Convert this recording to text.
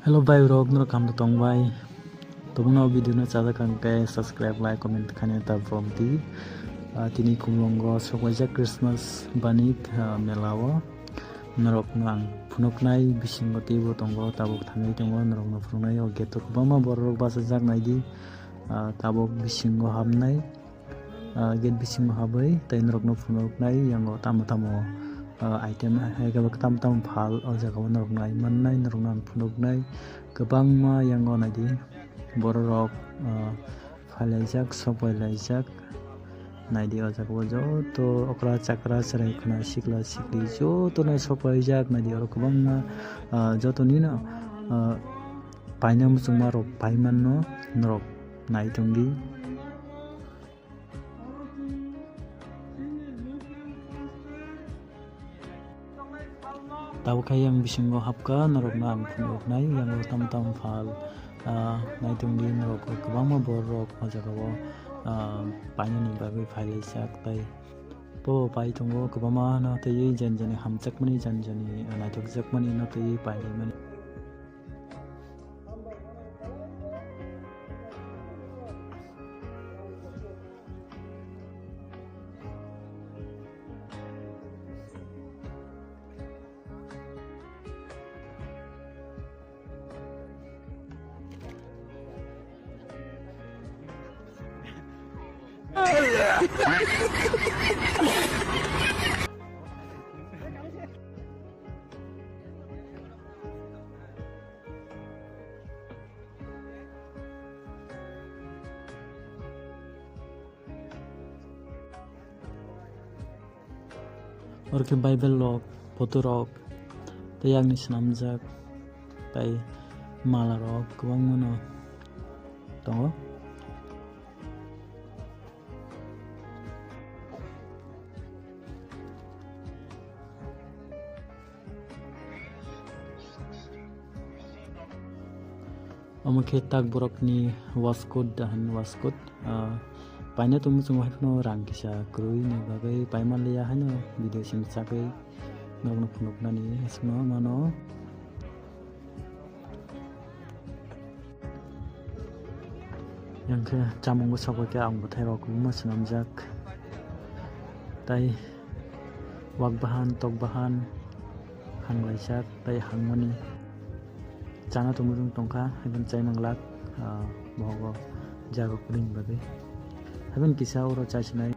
Hello bye rok no kam tong bai tobno video no chada kan ke subscribe like comment khane ta from ti tini khumulung go sokwaja Christmas banik melawo norok nang phunuknai bisingo tibo tongo tabuk thangai tongo norok no phunuknai o geto bama borok basajak naidi tabuk bisingo hamnai get bisingo habai tai norok no phunuknai yango tamo item haigaba tam phal o jaga norok nai mannai norok nang phunuknai gobangma yango naidi borok phalaijak sopailajak naidi o jaga joto okra chakra sarai khana sikla sikli joto na sopaijak naidi oro gobangma joto nino paina musungma rok paimanno norok nai tongdi tau kayang bisingo hapka norok nang phunuknai yango tam phal naitungdi norok kwbangma borok o jagao painani bagui phailajak tai po pai tongo kwbangma no tei janjani hamjakmani janjani naitokjakmani no tei paimani orke Bible rok photo rok tei angni swnamjak tai mala rok kwbangma no tongo omo khe tak borokni wascoat dahan wascoat paina tongmo chung haino rang kisa krui ni bagai paimanliya haino video simsakai norokno phunuknani asmo mano yang ke chamung go sabo ke ang bothai rok mo swnamjak tai wak bahan tok bahan hanglaijak tai hangmani chana tumujung tongkha haibon chaimanglak bogo jago kuring bagai haibon kisa oro chaisinai